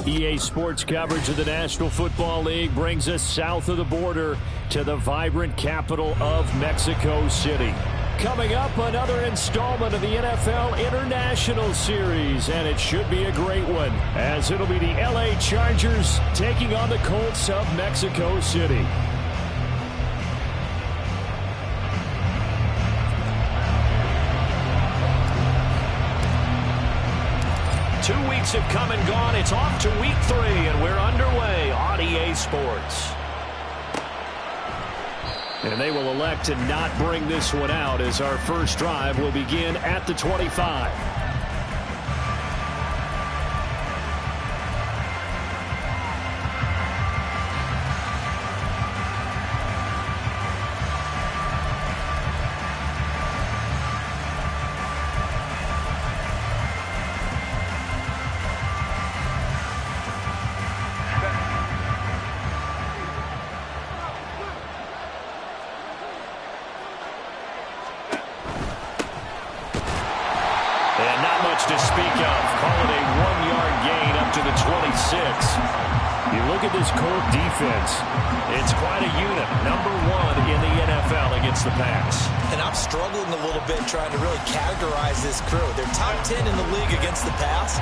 EA Sports coverage of the National Football League brings us south of the border to the vibrant capital of Mexico City. Coming up, another installment of the NFL International Series, and it should be a great one, as it'll be the LA Chargers taking on the Colts of Mexico City. Two weeks have come and gone. It's off to week 3, and we're underway on EA Sports. And they will elect to not bring this one out, as our first drive will begin at the 25. To speak of, call it a 1-yard gain up to the 26. You look at this Colt defense, it's quite a unit. Number 1 in the NFL against the pass. And I'm struggling a little bit trying to really categorize this crew. They're top 10 in the league against the pass,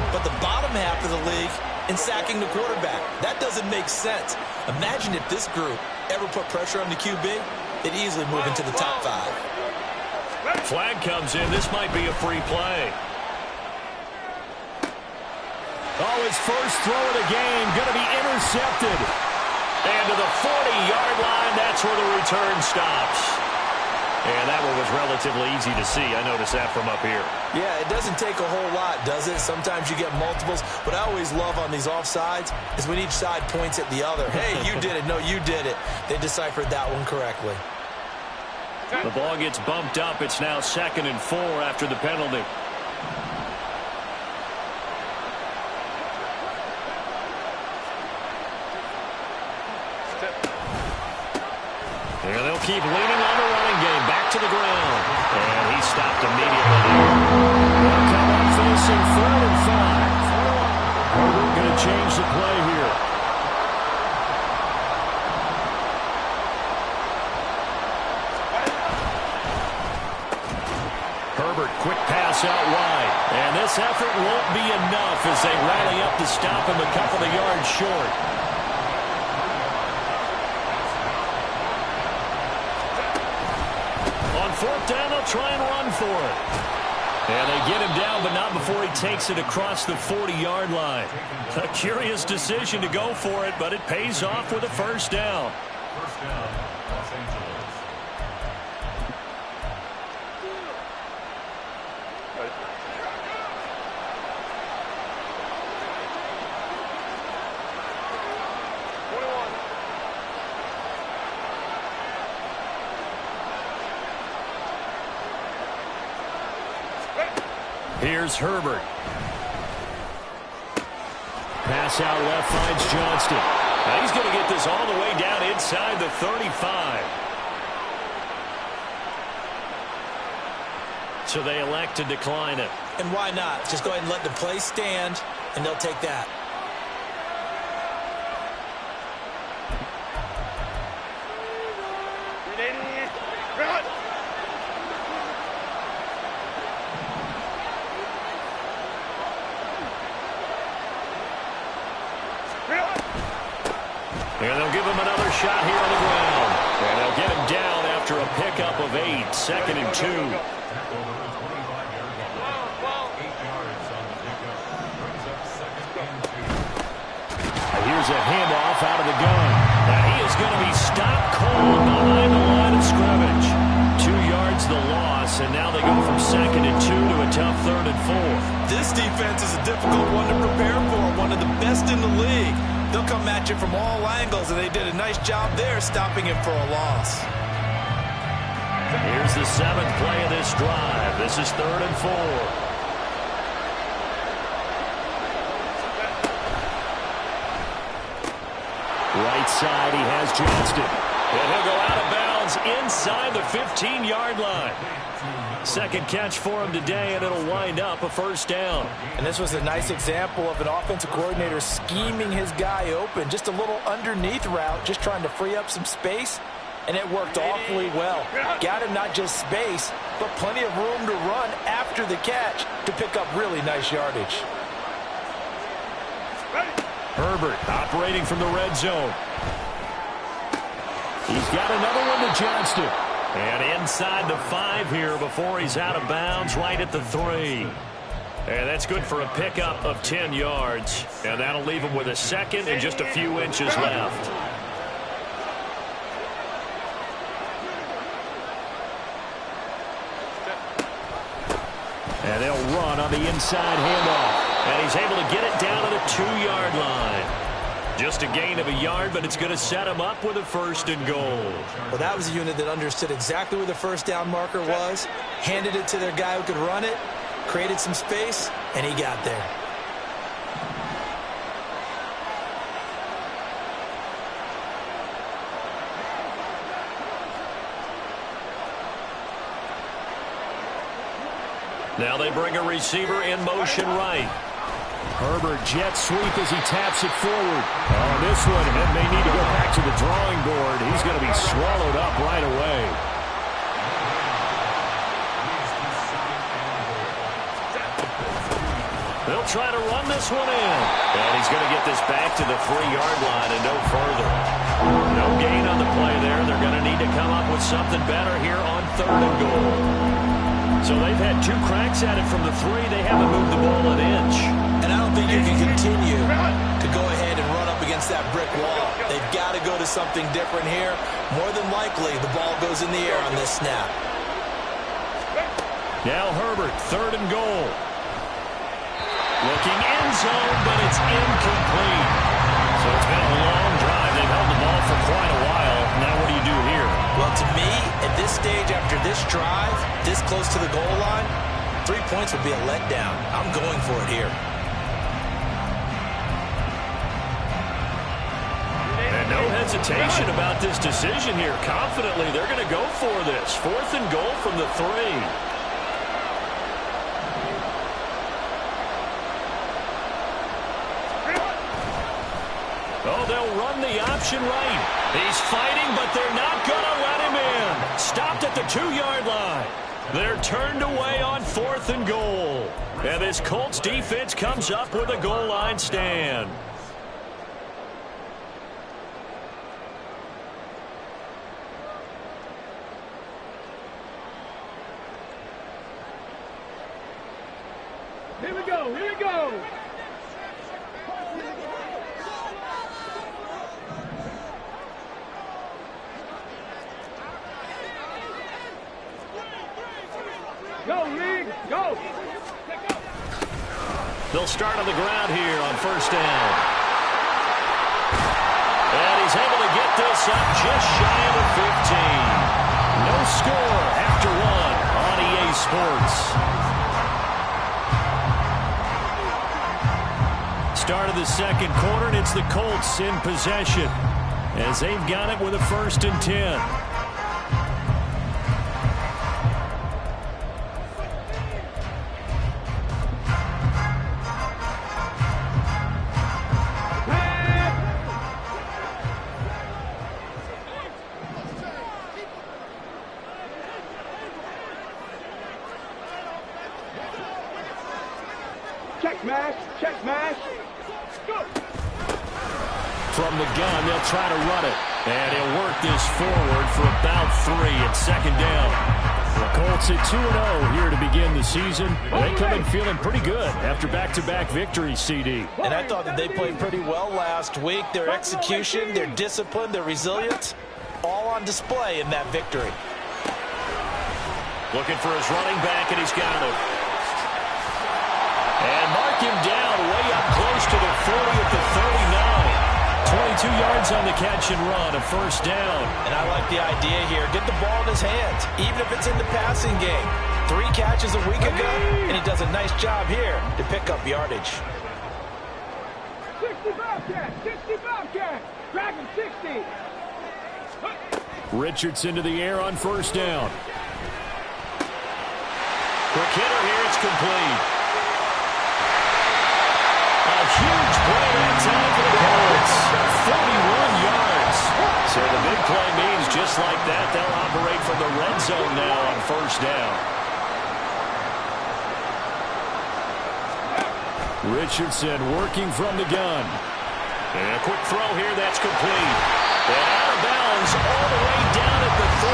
but the bottom half of the league in sacking the quarterback. That doesn't make sense. Imagine if this group ever put pressure on the QB, they'd easily move into the top 5. Flag comes in. This might be a free play. Oh, his first throw of the game going to be intercepted. And to the 40-yard line, that's where the return stops. And that one was relatively easy to see. I noticed that from up here. Yeah, it doesn't take a whole lot, does it? Sometimes you get multiples. What I always love on these offsides is when each side points at the other. Hey, you did it. No, you did it. They deciphered that one correctly. The ball gets bumped up. It's now 2nd and 4 after the penalty. And they'll keep leaning on the running game. Back to the ground. And he stopped immediately. They'll come up facing 3rd and 5. Herbert going to change the play here. Herbert, quick pass out wide. And this effort won't be enough as they rally up to stop him a couple of yards short. On 4th down, they'll try and run for it. And they get him down, but not before he takes it across the 40-yard line. A curious decision to go for it, but it pays off with a first down. First down, Los Angeles. Here's Herbert. Pass out left finds Johnston. Now he's going to get this all the way down inside the 35. So they elect to decline it. And why not? Just go ahead and let the play stand, and they'll take that. And they'll give him another shot here on the ground. And they'll get him down after a pickup of 8. 2nd and 2. Here's a handoff out of the gun. Now he is going to be stopped cold behind the line of scrimmage. 2 yards the loss, and now they go from 2nd and 2 to a tough 3rd and 4. This defense is a difficult one to prepare for. One of the best in the league. They'll come at you from all angles, and they did a nice job there stopping him for a loss. Here's the 7th play of this drive. This is 3rd and 4. Right side, he has Johnston. And he'll go out of bounds downs inside the 15-yard line. Second catch for him today, and it'll wind up a first down. And this was a nice example of an offensive coordinator scheming his guy open. Just a little underneath route, just trying to free up some space, and it worked awfully well. Got him not just space, but plenty of room to run after the catch to pick up really nice yardage. Herbert operating from the red zone. He's got another one to Johnston. And inside the 5 here before he's out of bounds, right at the 3. And that's good for a pickup of 10 yards. And that'll leave him with a second and just a few inches left. And they'll run on the inside handoff. And he's able to get it down to the 2-yard line. Just a gain of a yard, but it's going to set him up with a first and goal. Well, that was a unit that understood exactly where the first down marker was, handed it to their guy who could run it, created some space, and he got there. Now they bring a receiver in motion right. Herbert jet sweep as he taps it forward. On this one, it may need to go back to the drawing board. He's going to be swallowed up right away. They'll try to run this one in. And he's going to get this back to the 3-yard line and no further. No gain on the play there. They're going to need to come up with something better here on 3rd and goal. So they've had 2 cracks at it from the 3. They haven't moved the ball an inch. And I don't think you can continue to go ahead and run up against that brick wall. They've got to go to something different here. More than likely, the ball goes in the air on this snap. Now Herbert, 3rd and goal. Looking end zone, but it's incomplete. So it's been a long drive. They've held the ball for quite a while. Now what do you do here? Well, to me, at this stage, after this drive, this close to the goal line, 3 points would be a letdown. I'm going for it here. And no hesitation about this decision here. Confidently, they're going to go for this. 4th and goal from the 3. Oh, they'll run the option right. He's fighting, but they're not going to let him in. Stopped at the 2-yard line. They're turned away on 4th and goal. And this Colts defense comes up with a goal line stand. Here we go, here we go. Go, League, go. They'll start on the ground here on 1st down. And he's able to get this up just shy of the 15. No score after 1 on EA Sports. Start of the 2nd quarter, and it's the Colts in possession as they've got it with a 1st and 10. Check mash, check mash. Go. From the gun, they'll try to run it. And he'll work this forward for about 3 at 2nd down. The Colts at 2-0 here to begin the season. They come in feeling pretty good after back-to-back victories, CD. And I thought that they played pretty well last week. Their execution, their discipline, their resilience, all on display in that victory. Looking for his running back, and he's got him. And mark him down way up close to the 40 at the 39. 22 yards on the catch and run, a 1st down. And I like the idea here. Get the ball in his hands, even if it's in the passing game. 3 catches a week ago, and he does a nice job here to pick up yardage. 60 Bobcat, 60 Bobcat. Drag him 60. Richardson to the air on first down. Quick hitter here, it's complete. A huge play that time for the Colts. 41 yards. So the big play means just like that, they'll operate from the red zone now on first down. Richardson working from the gun. And a quick throw here, that's complete. And out of bounds all the way down at the 3.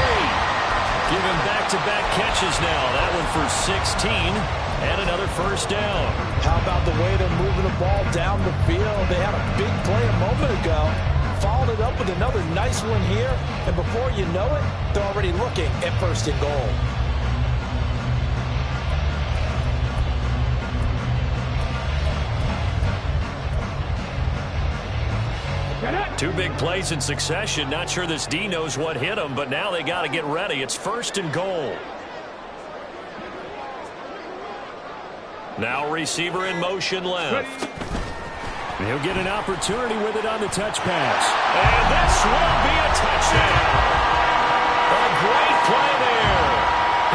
Giving back-to-back catches now. That one for 16 and another first down. How about the way they're moving the ball down the field? They had a big play a moment ago. Followed it up with another nice one here. And before you know it, they're already looking at first and goal. Two big plays in succession. Not sure this D knows what hit him, but now they got to get ready. It's first and goal. Now receiver in motion left. He'll get an opportunity with it on the touch pass. And this will be a touchdown. A great play there.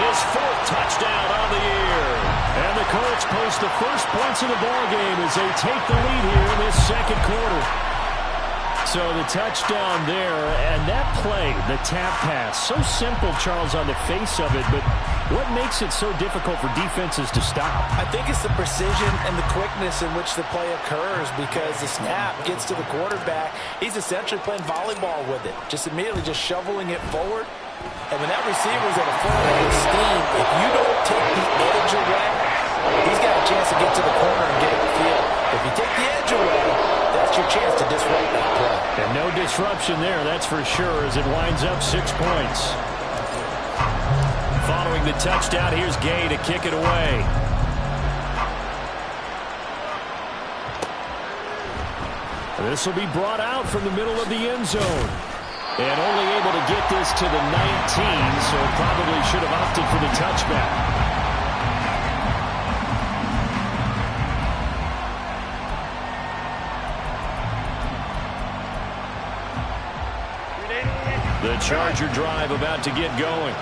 His 4th touchdown on the year. And the Colts post the first points of the ballgame as they take the lead here in this second quarter. So the touchdown there, and that play, the tap pass, so simple, Charles, on the face of it, but what makes it so difficult for defenses to stop? I think it's the precision and the quickness in which the play occurs, because the snap gets to the quarterback. He's essentially playing volleyball with it, just immediately just shoveling it forward. And when that receiver's at a full head of steam, if you don't take the edge away, he's got a chance to get to the corner and get it the field. If you take the edge away, that's your chance to disrupt that play. And no disruption there, that's for sure, as it winds up 6 points. Following the touchdown, here's Gay to kick it away. This will be brought out from the middle of the end zone. And only able to get this to the 19, so probably should have opted for the touchback. The Charger drive about to get going.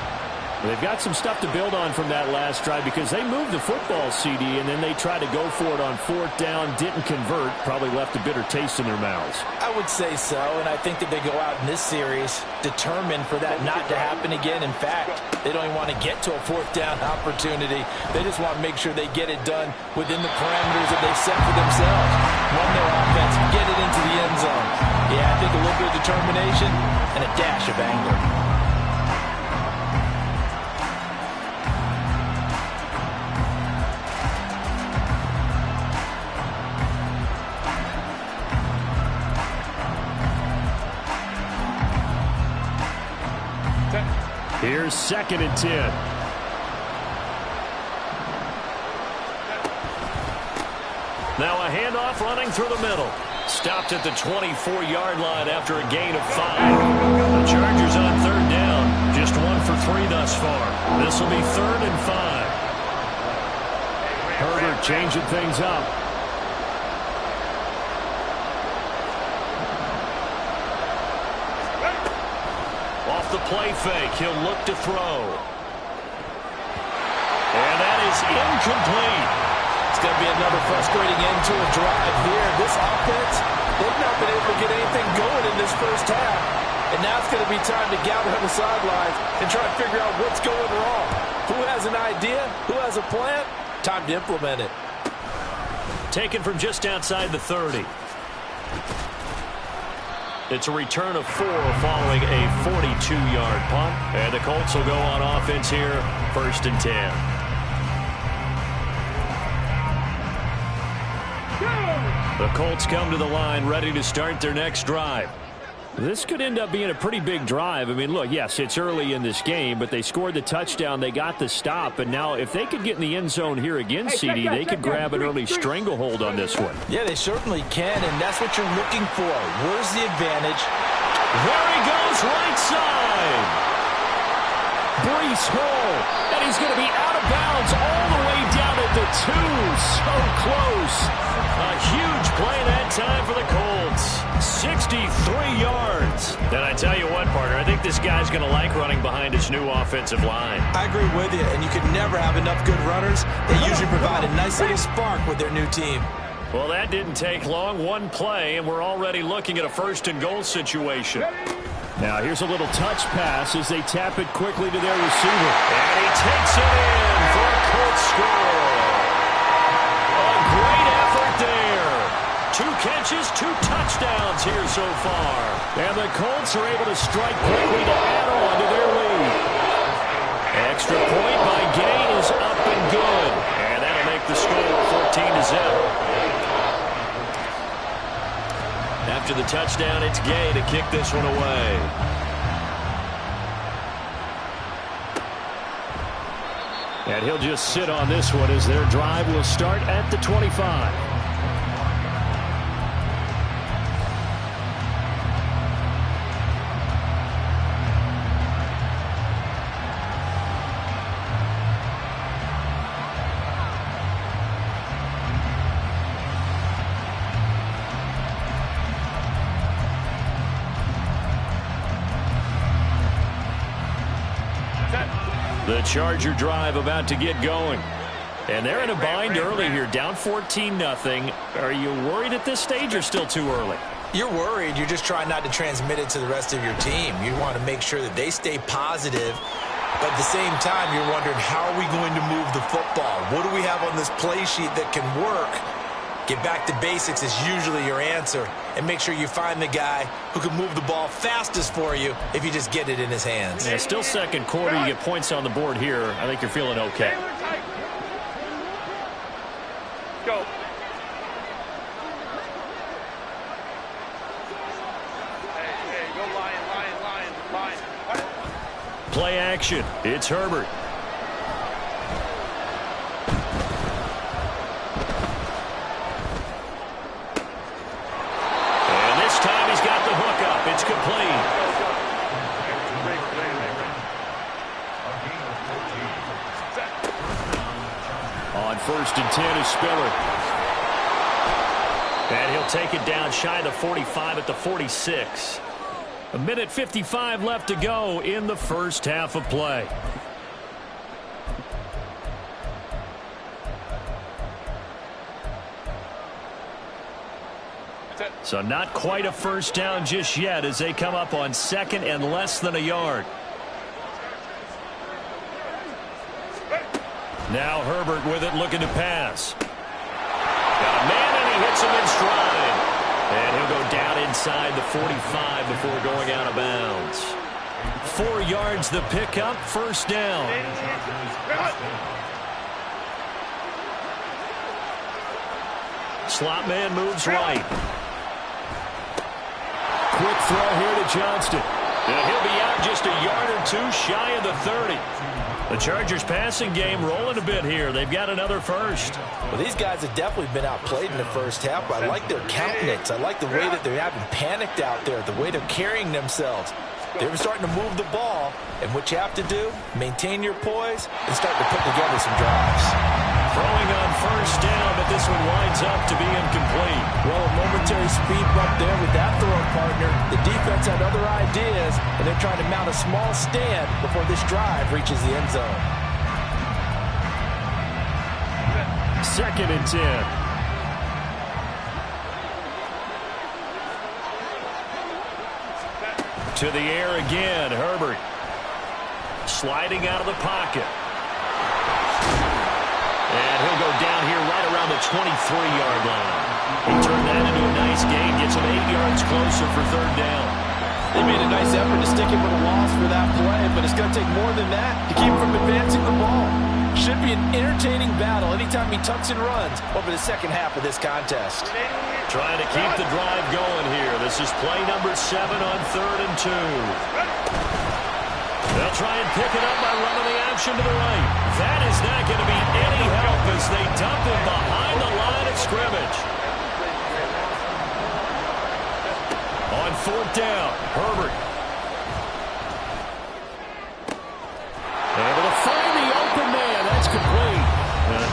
They've got some stuff to build on from that last drive because they moved the football, CD, and then they tried to go for it on 4th down, didn't convert, probably left a bitter taste in their mouths. I would say so, and I think that they go out in this series determined for that not to happen again. In fact, they don't even want to get to a 4th down opportunity. They just want to make sure they get it done within the parameters that they set for themselves. Run their offense, get it into the end zone. Yeah, I think a little bit of determination and a dash of anger. Here's 2nd and 10. Now a handoff running through the middle. Stopped at the 24-yard line after a gain of 5. The Chargers on 3rd down. Just 1 for 3 thus far. This will be 3rd and 5. Herbert changing things up. Off the play fake, he'll look to throw. And that is incomplete. It's going to be another frustrating end to a drive here. This offense, they've not been able to get anything going in this first half. And now it's going to be time to gather on the sidelines and try to figure out what's going wrong. Who has an idea? Who has a plan? Time to implement it. Taken from just outside the 30. It's a return of 4 following a 42-yard punt. And the Colts will go on offense here, 1st and 10. The Colts come to the line ready to start their next drive. This could end up being a pretty big drive. I mean, look, yes, it's early in this game, but they scored the touchdown, they got the stop, and now if they could get in the end zone here again, CD, they could grab an early stranglehold on this one. Yeah, they certainly can, and that's what you're looking for. Where's the advantage? There he goes, right side. Brees Hall, and he's going to be out of bounds all the way down at the 2. So close. A huge play that time for the Colts. 63 yards. And I tell you what, partner, I think this guy's going to like running behind his new offensive line. I agree with you, and you can never have enough good runners. They usually provide a nice little spark with their new team. Well, that didn't take long. One play, and we're already looking at a 1st and goal situation. Now, here's a little touch pass as they tap it quickly to their receiver. And he takes it in for a Colts score. A great effort there. 2 catches, 2 touchdowns here so far. And the Colts are able to strike quickly to add on to their lead. Extra point by Gay is up and good. And that'll make the score 14-0. After the touchdown, it's Gay to kick this one away. And he'll just sit on this one as their drive will start at the 25. The Charger drive about to get going. And they're in a bind early here, down 14-0. Are you worried at this stage or still too early? You're worried. You're just trying not to transmit it to the rest of your team. You want to make sure that they stay positive. But at the same time, you're wondering, how are we going to move the football? What do we have on this play sheet that can work? Get back to basics is usually your answer. And make sure you find the guy who can move the ball fastest for you if you just get it in his hands. Yeah, still 2nd quarter. You get points on the board here. I think you're feeling okay. Go. Hey, go lion. Play action. It's Herbert. It's complete. On 1st and 10 is Spiller. And he'll take it down shy of the 45 at the 46. 1:55 left to go in the first half of play. So not quite a first down just yet as they come up on 2nd and less than a yard. Now Herbert with it, looking to pass. Got a man, and he hits him in stride. And he'll go down inside the 45 before going out of bounds. 4 yards the pickup, 1st down. Slot man moves right. Quick throw here to Johnston. And he'll be out just a yard or 2 shy of the 30. The Chargers passing game rolling a bit here. They've got another first. Well, these guys have definitely been outplayed in the first half, but I like their countenance. I like the way that they're having panicked out there, the way they're carrying themselves. They're starting to move the ball, and what you have to do, maintain your poise and start to put together some drives. Throwing on 1st down, but this one winds up to be incomplete. Well, a momentary speed bump there with that throw, partner. The defense had other ideas, and they're trying to mount a small stand before this drive reaches the end zone. 2nd and 10. To the air again, Herbert. Sliding out of the pocket. And he'll go down here right around the 23-yard line. He turned that into a nice gain, gets him 8 yards closer for 3rd down. They made a nice effort to stick him with a loss for that play, but it's going to take more than that to keep him from advancing the ball. Should be an entertaining battle anytime he tucks and runs over the second half of this contest. Trying to keep the drive going here. This is play number 7 on 3rd and 2. They'll try and pick it up by running the action to the right. That is not going to be any help as they dump him behind the line of scrimmage. On 4th down, Herbert.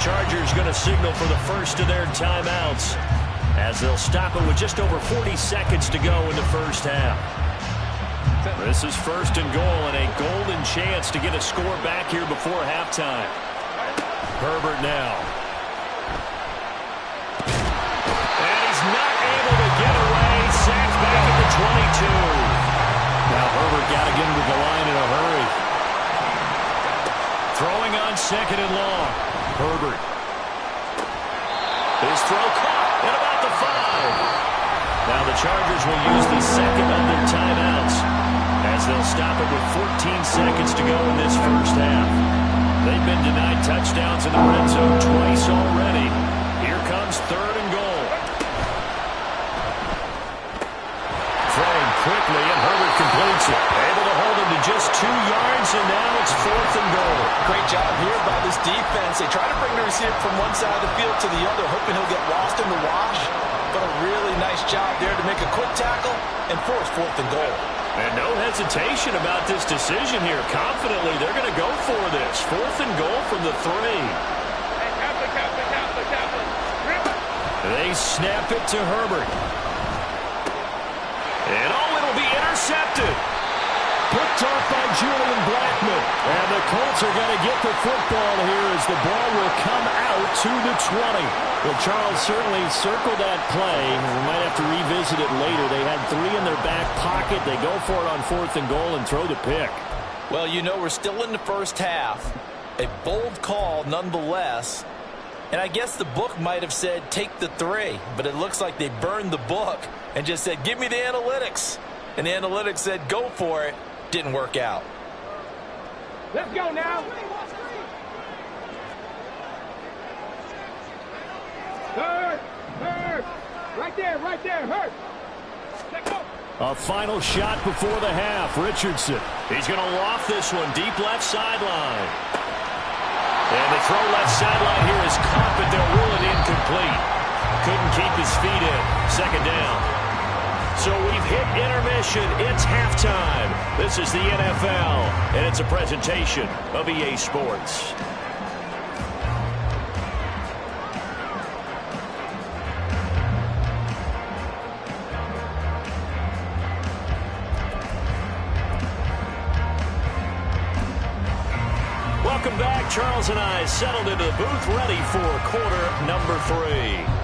Chargers going to signal for the first of their timeouts as they'll stop it with just over 40 seconds to go in the first half. This is first and goal and a golden chance to get a score back here before halftime. Herbert now. And he's not able to get away. Sacked back at the 22. Now Herbert got to get into the line in a hurry. Throwing on second and long. Herbert. His throw caught at about the 5. Now the Chargers will use the second of their timeouts as they'll stop it with 14 seconds to go in this first half. They've been denied touchdowns in the red zone twice already. Here comes third and goal. Throwing quickly, and Herbert completes it. Able to hold him to just 2 yards, and now it's fourth and goal. Great job here by this defense. They try to bring the receiver from one side of the field to the other, hoping he'll get lost in the wash. But a really nice job there to make a quick tackle and force fourth and goal. And no hesitation about this decision here. Confidently, they're going to go for this. Fourth and goal from the 3. They snap it to Herbert. And it'll be intercepted. Picked off by Julian Blackmon. And the Colts are going to get the football here as the ball will come out to the 20. Well, Charles certainly circled that play. We might have to revisit it later. They had 3 in their back pocket. They go for it on fourth and goal and throw the pick. Well, you know, we're still in the first half. A bold call nonetheless. And I guess the book might have said take the 3. But it looks like they burned the book and just said, give me the analytics. And the analytics said, go for it. Didn't work out. Let's go now. Hurt. Right there, hurt. Let's go. A final shot before the half. Richardson. He's going to loft this one deep left sideline. And the throw left sideline here is caught, but they'll rule it incomplete. Couldn't keep his feet in. Second down. So we've hit intermission. It's halftime. This is the NFL, and it's a presentation of EA Sports. Welcome back. Charles and I settled into the booth, ready for quarter number 3.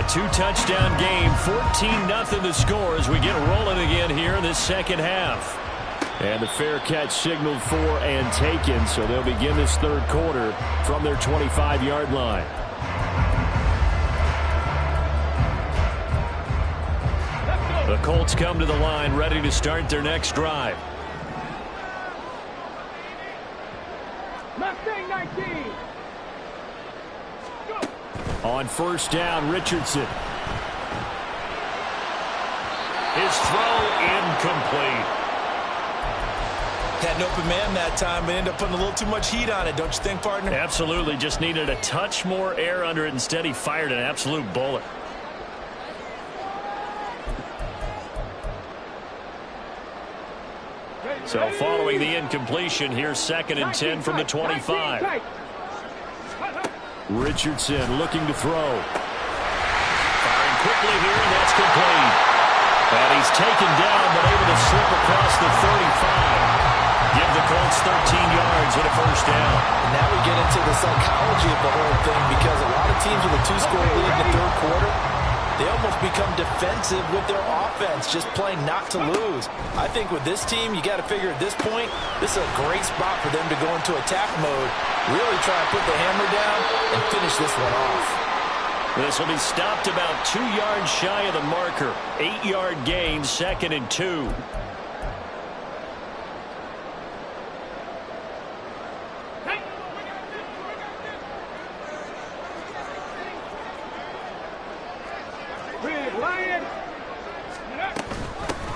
Two-touchdown game, 14-0 the score as we get rolling again here in this second half. And the fair catch signaled for and taken, so they'll begin this third quarter from their 25-yard line. The Colts come to the line ready to start their next drive. Mustang 19. On first down, Richardson. His throw incomplete. Had an open man that time, but ended up putting a little too much heat on it, don't you think, partner? Absolutely. Just needed a touch more air under it. Instead, he fired an absolute bullet. So following the incompletion, here's second and 10 from the 25. Richardson looking to throw. Firing quickly here, and that's complete. And he's taken down, but able to slip across the 35. Give the Colts 13 yards and a first down. And now we get into the psychology of the whole thing, because a lot of teams with a 2-score lead in the third quarter, they almost become defensive with their offense, just playing not to lose. I think with this team, you got to figure at this point, this is a great spot for them to go into attack mode, really try to put the hammer down and finish this one off. This will be stopped about 2 yards shy of the marker. 8-yard gain, second and 2.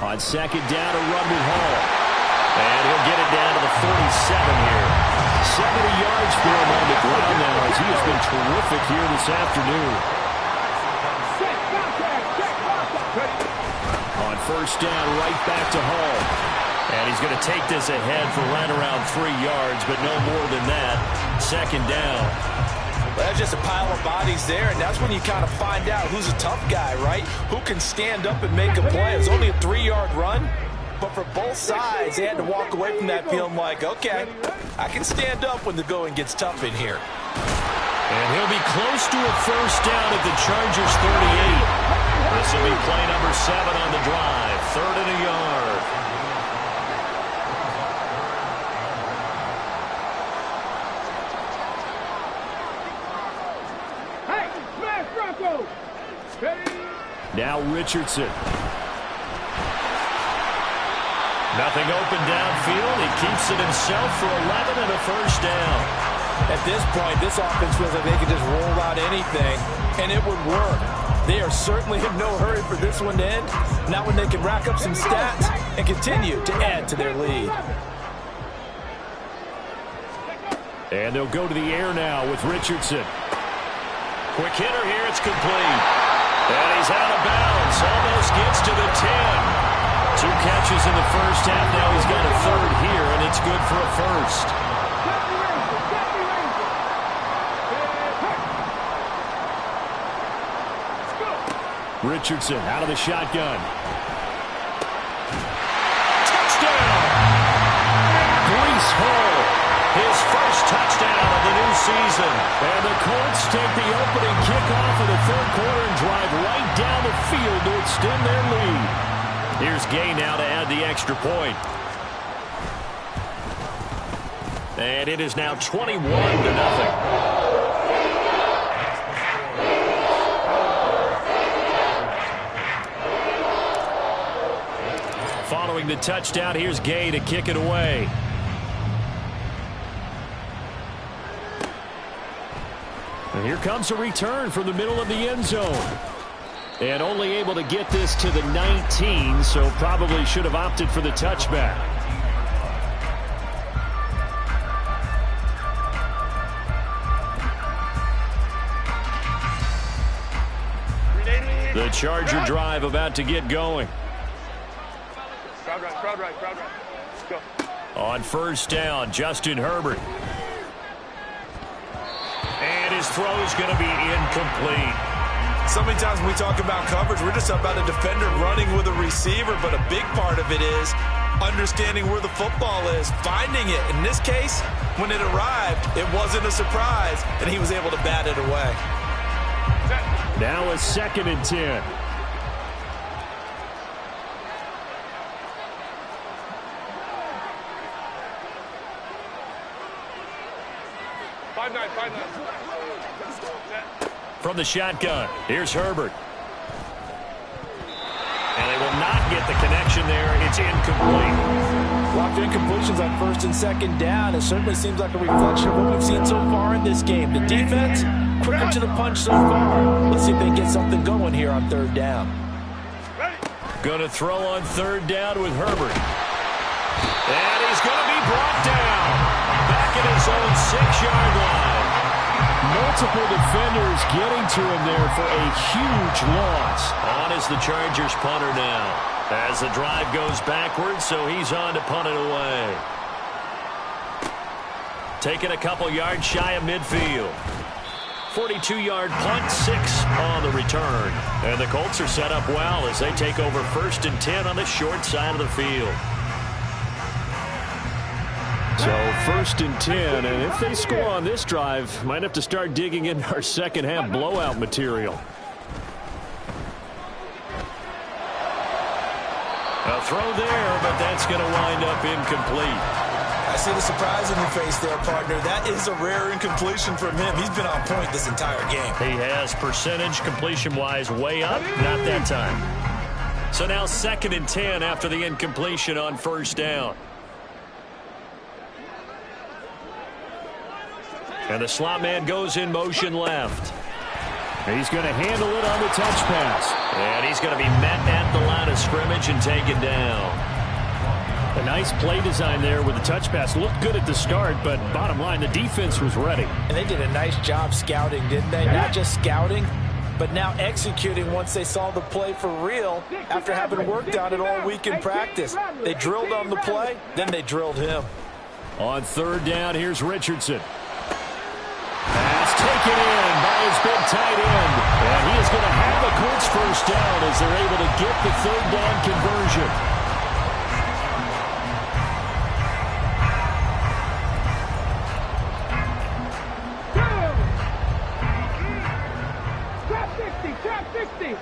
On second down, a run with Hall. And he'll get it down to the 47 here. 70 yards for him on the ground now as he has been terrific here this afternoon. On first down, right back to Hall. And he's going to take this ahead for right around 3 yards, but no more than that. Second down. Well, that's just a pile of bodies there, and that's when you kind of find out who's a tough guy, right? Who can stand up and make a play. It was only a 3-yard run, but for both sides, they had to walk away from that feeling like, okay, I can stand up when the going gets tough in here. And he'll be close to a first down at the Chargers' 38. This will be play number 7 on the drive. 3rd and a yard. Now Richardson. Nothing open downfield. He keeps it himself for 11 and a first down. At this point, this offense feels like they could just roll out anything, and it would work. They are certainly in no hurry for this one to end. Not when they can rack up some stats and continue to add to their lead. And they'll go to the air now with Richardson. Quick hitter here. It's complete. And he's out of bounds. Almost gets to the 10. 2 catches in the first half. Now he's got a 3rd here, and it's good for a first. Richardson out of the shotgun. Touchdown! Breece Hall, his first touchdown of the new season. And the Colts take the opening kickoff of the 3rd quarter and drive right down the field to extend their lead. Here's Gay now to add the extra point. And it is now 21-0. Following the touchdown, here's Gay to kick it away. And here comes a return from the middle of the end zone. And only able to get this to the 19, so probably should have opted for the touchback. The Charger drive about to get going. Crowd right. Let's go. On first down, Justin Herbert. And his throw is going to be incomplete. So many times when we talk about coverage, we're just about a defender running with a receiver, but a big part of it is understanding where the football is, finding it. In this case, when it arrived, it wasn't a surprise, and he was able to bat it away. Now a 2nd and 10. From the shotgun, here's Herbert. And they will not get the connection there. It's incomplete. Locked incompletions on 1st and 2nd down. It certainly seems like a reflection of what we've seen so far in this game. The defense, quicker to the punch so far. Let's see if they can get something going here on 3rd down. Going to throw on 3rd down with Herbert. And he's going to be brought down. Back at his own 6-yard line. Multiple defenders getting to him there for a huge loss. On is the Chargers punter now. As the drive goes backwards, so he's on to punt it away. Taking a couple yards shy of midfield. 42-yard punt, 6 on the return. And the Colts are set up well as they take over 1st and 10 on the short side of the field. So 1st and 10, and if they score on this drive, might have to start digging in our second half blowout material. A throw there, but that's going to wind up incomplete. I see the surprise in your face there, partner. That is a rare incompletion from him. He's been on point this entire game. He has percentage completion-wise way up, not that time. So now 2nd and 10 after the incompletion on 1st down. And the slot man goes in motion left. He's going to handle it on the touch pass. And he's going to be met at the line of scrimmage and taken down. A nice play design there with the touch pass. Looked good at the start, but bottom line, the defense was ready. And they did a nice job scouting, didn't they? Not just scouting, but now executing once they saw the play for real after having worked on it all week in practice. They drilled on the play, then they drilled him. On third down, here's Richardson. Pass taken in by his big tight end. And he is going to have a Colts first down as they're able to get the third down conversion. Trap 60.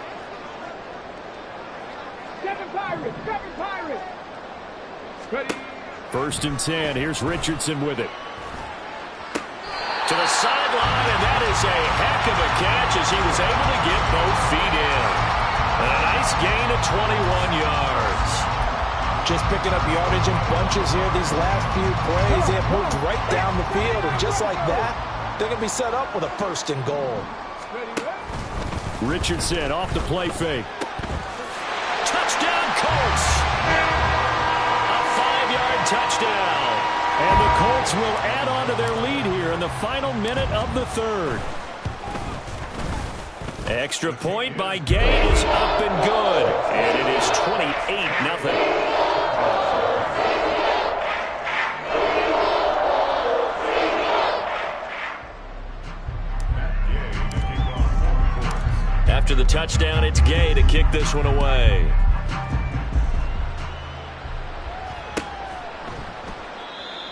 Seven Pirates. Ready. First and 10. Here's Richardson with it. To the sideline, and that is a heck of a catch as he was able to get both feet in. And a nice gain of 21 yards. Just picking up yardage in bunches here these last few plays. They have moved right down the field, and just like that, they're going to be set up with a first and goal. Richardson off the play fake. Touchdown, Colts! A 5-yard touchdown. And the Colts will add on to their lead here in the final minute of the third. Extra point by Gay is up and good. And it is 28-0. After the touchdown, it's Gay to kick this one away.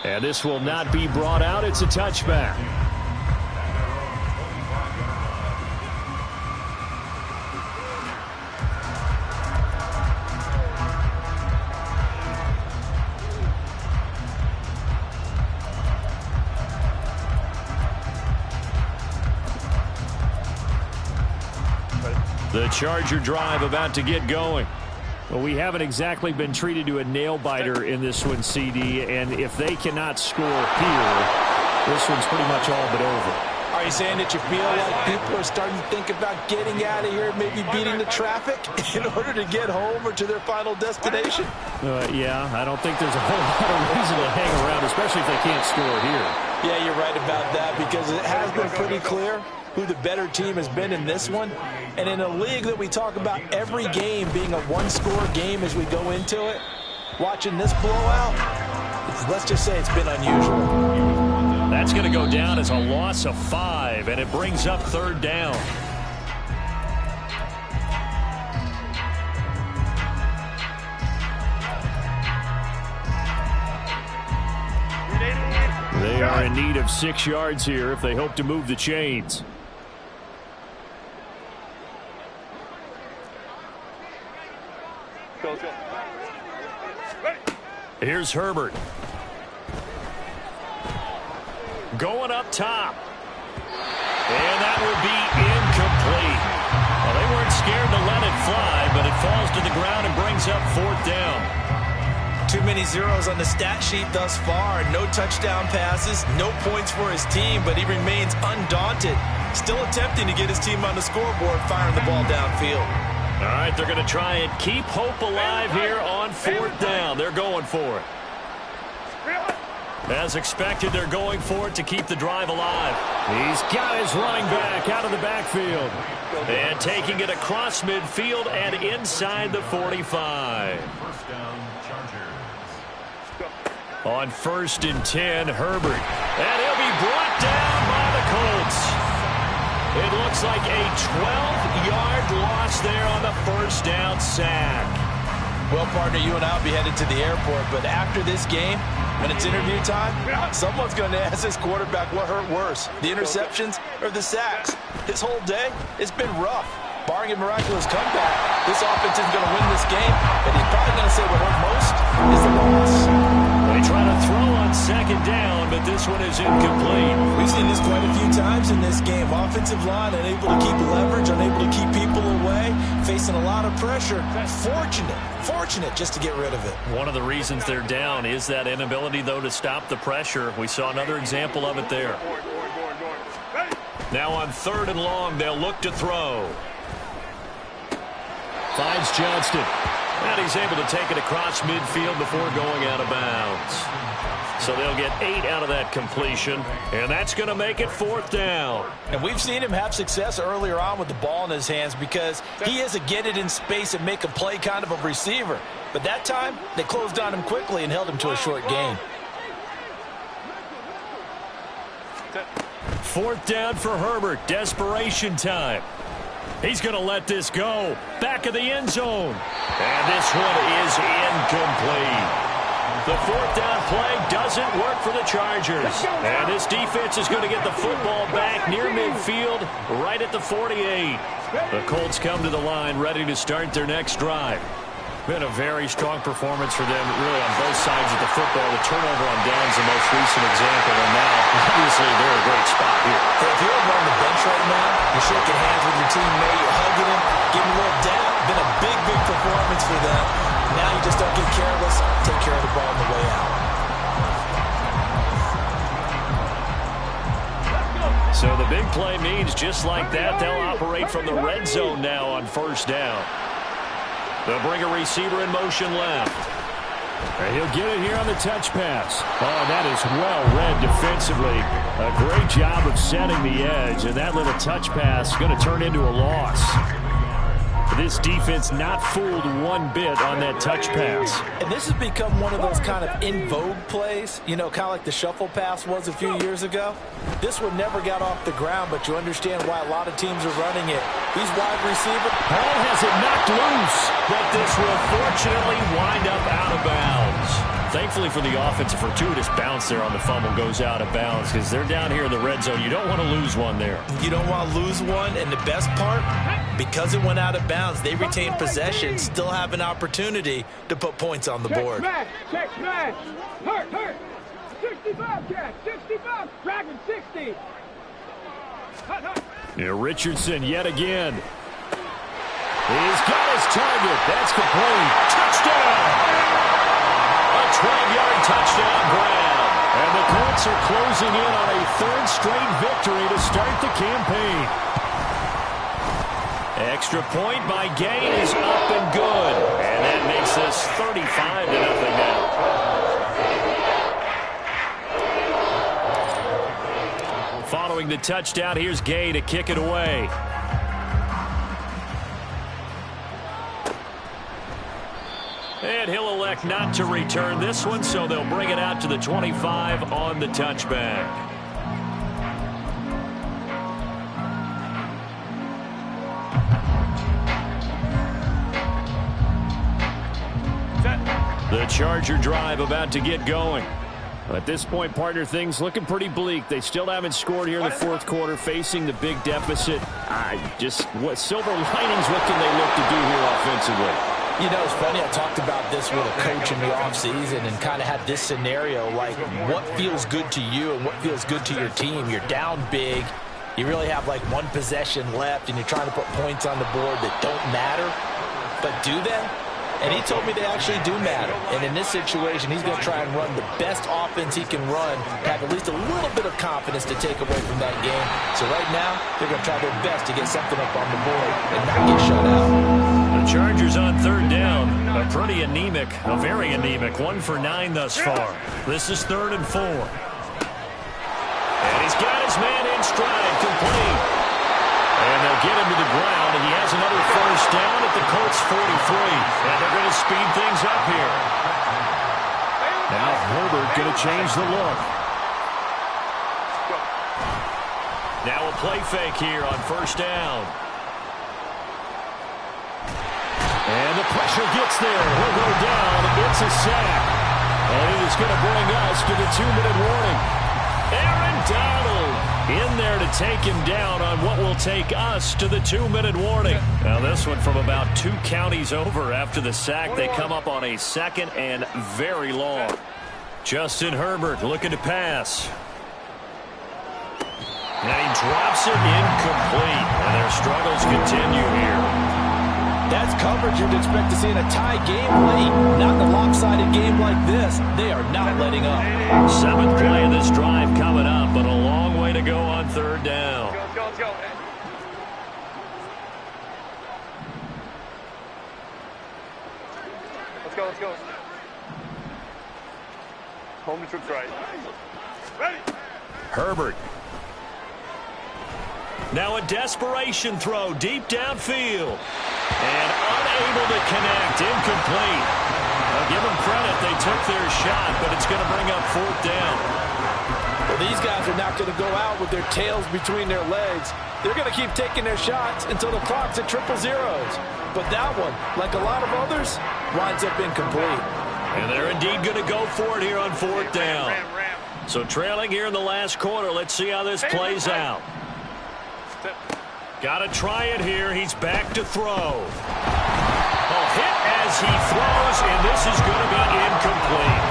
And this will not be brought out. It's a touchback. The Charger drive about to get going. Well, we haven't exactly been treated to a nail-biter in this one, CD, and if they cannot score here, this one's pretty much all but over. Are you saying that you feel like people are starting to think about getting out of here, maybe beating the traffic in order to get home or to their final destination? Yeah, I don't think there's a whole lot of reason to hang around, especially if they can't score here. Yeah, you're right about that, because it has been pretty clear who the better team has been in this one. And in a league that we talk about every game being a one-score game as we go into it, watching this blowout, let's just say it's been unusual. That's going to go down as a loss of 5, and it brings up third down. They are in need of 6 yards here if they hope to move the chains. Here's Herbert. Going up top. And that would be incomplete. Well, they weren't scared to let it fly, but it falls to the ground and brings up fourth down. Too many zeros on the stat sheet thus far. No touchdown passes, no points for his team, but he remains undaunted. Still attempting to get his team on the scoreboard, firing the ball downfield. All right, they're going to try and keep hope alive here on fourth down. They're going for it. As expected, they're going for it to keep the drive alive. He's got his running back out of the backfield. And taking it across midfield and inside the 45. First down, Chargers. On 1st and 10, Herbert. And he'll be brought down by the Colts. It looks like a 12-yard loss there on the first down sack. Well, partner, you and I will be headed to the airport, but after this game, when it's interview time, someone's going to ask this quarterback what hurt worse, the interceptions or the sacks. His whole day, it's been rough. Barring a miraculous comeback, this offense isn't going to win this game, but he's probably going to say what hurt most is the loss. They try to throw on second down, but this one is incomplete. We've seen this quite a few times in this game. Offensive line unable to keep leverage, unable to keep people away, facing a lot of pressure. Fortunate just to get rid of it. One of the reasons they're down is that inability, though, to stop the pressure. We saw another example of it there. Now on 3rd and long, they'll look to throw. Finds Johnston. And he's able to take it across midfield before going out of bounds. So they'll get 8 out of that completion, and that's going to make it 4th down. And we've seen him have success earlier on with the ball in his hands because he is a get it in space and make a play kind of a receiver. But that time, they closed on him quickly and held him to a short gain. 4th down for Herbert. Desperation time. He's going to let this go. Back of the end zone. And this one is incomplete. The 4th down play doesn't work for the Chargers. And this defense is going to get the football back near midfield, right at the 48. The Colts come to the line ready to start their next drive. Been a very strong performance for them, really, on both sides of the football. The turnover on downs the most recent example, and now, obviously, they're in a great spot here. If you're over on the bench right now, you're shaking hands with your teammate, you're hugging him, giving him a little dap. Been a big, big performance for them. Now you just don't get careless. Take care of the ball on the way out. So the big play means just like that, they'll operate from the red zone now on 1st down. They'll bring a receiver in motion left. And he'll get it here on the touch pass. Oh, that is well read defensively. A great job of setting the edge, and that little touch pass is going to turn into a loss. This defense not fooled one bit on that touch pass. And this has become one of those kind of in vogue plays, you know, kind of like the shuffle pass was a few years ago. This one never got off the ground, but you understand why a lot of teams are running it. These wide receivers. Hall has it knocked loose, but this will fortunately wind up out of bounds. Thankfully for the offense, a fortuitous bounce there on the fumble goes out of bounds because they're down here in the red zone. You don't want to lose one there. You don't want to lose one, and the best part, because it went out of bounds, they retain possession, still have an opportunity to put points on the board. Check smash. Hurt. 65, catch. 65. Dragon 60. Yeah, Richardson yet again. He's got his target. That's complete. Touchdown. A 12-yard touchdown grab. And the Colts are closing in on a 3rd straight victory to start the campaign. Extra point by Gay is up and good. And that makes this 35-0 now. Following the touchdown, here's Gay to kick it away. And he'll elect not to return this one, so they'll bring it out to the 25 on the touchback. The Charger drive about to get going. At this point, partner, things looking pretty bleak. They still haven't scored here in the 4th quarter, facing the big deficit. What silver linings, what can they look to do here offensively? You know, it's funny, I talked about this with a coach in the offseason and kind of had this scenario, like what feels good to you and what feels good to your team. You're down big. You really have like one possession left, and you're trying to put points on the board that don't matter. But do they? And he told me they actually do matter. And in this situation, he's going to try and run the best offense he can run, have at least a little bit of confidence to take away from that game. So right now, they're going to try their best to get something up on the board and not get shut out. The Chargers on 3rd down. A pretty anemic, a very anemic 1 for 9 thus far. This is 3rd and 4. And he's got his man in stride, complete. And they'll get him to the ground, and he has another 1st down at the Colts 43. And they're going to speed things up here. Now Herbert going to change the look. Now a play fake here on 1st down. And the pressure gets there. He'll go down. It's a sack. And it is going to bring us to the 2-minute warning. Aaron Donald in there to take him down on what will take us to the 2-minute warning. Now this one from about 2 counties over after the sack. They come up on a 2nd and very long. Justin Herbert looking to pass. And he drops it incomplete. And their struggles continue here. That's coverage you'd expect to see in a tie game late. Not in a lopsided game like this. They are not letting up. 7th play of this drive coming up, but a long way to go on 3rd down. Go. let's go. Let's go. Home to troops right. Ready. Herbert. Now a desperation throw deep downfield. And unable to connect. Incomplete. I'll give them credit. They took their shot, but it's going to bring up 4th down. Well, these guys are not going to go out with their tails between their legs. They're going to keep taking their shots until the clock's at 000. But that one, like a lot of others, winds up incomplete. And they're indeed going to go for it here on 4th down. So trailing here in the last quarter. Let's see how this plays out. Got to try it here. He's back to throw. Oh, hit as he throws, and this is going to be incomplete.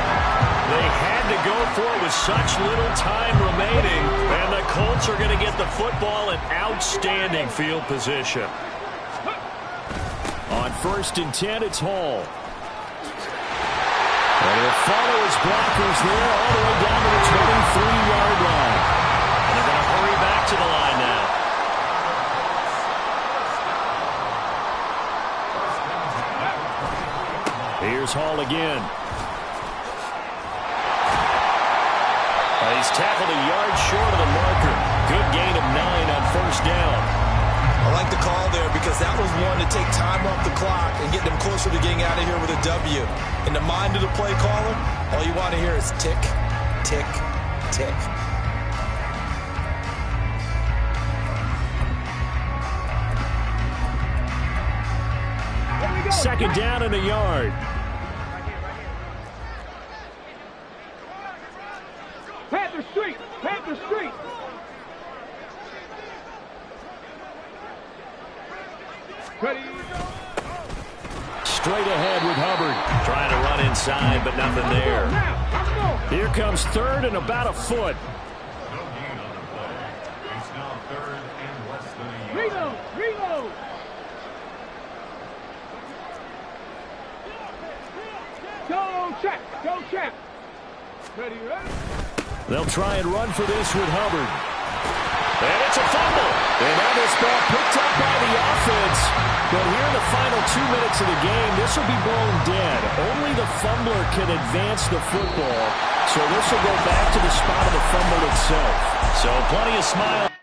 They had to go for it with such little time remaining, and the Colts are going to get the football in outstanding field position. On 1st and 10, it's Hall. And he'll follow his blockers there all the way down to the 23-yard line. And they're going to hurry back to the line now. Here's Hall again. He's tackled a yard short of the marker. Good gain of 9 on 1st down. I like the call there because that was one to take time off the clock and get them closer to getting out of here with a W. In the mind of the play caller, all you want to hear is tick, tick, tick. Second down and a yard. Panther Street! Panther Street! Ready. Straight ahead with Hubbard. Trying to run inside, but nothing there. Here comes 3rd and about a foot. No gain on the play. It's now 3rd and less than a yard. Reload! Reload! Go check! Go check! Ready, ready? They'll try and run for this with Hubbard. And it's a fumble. And now this ball picked up by the offense. But here in the final 2 minutes of the game, this will be blown dead. Only the fumbler can advance the football. So this will go back to the spot of the fumble itself. So plenty of smile.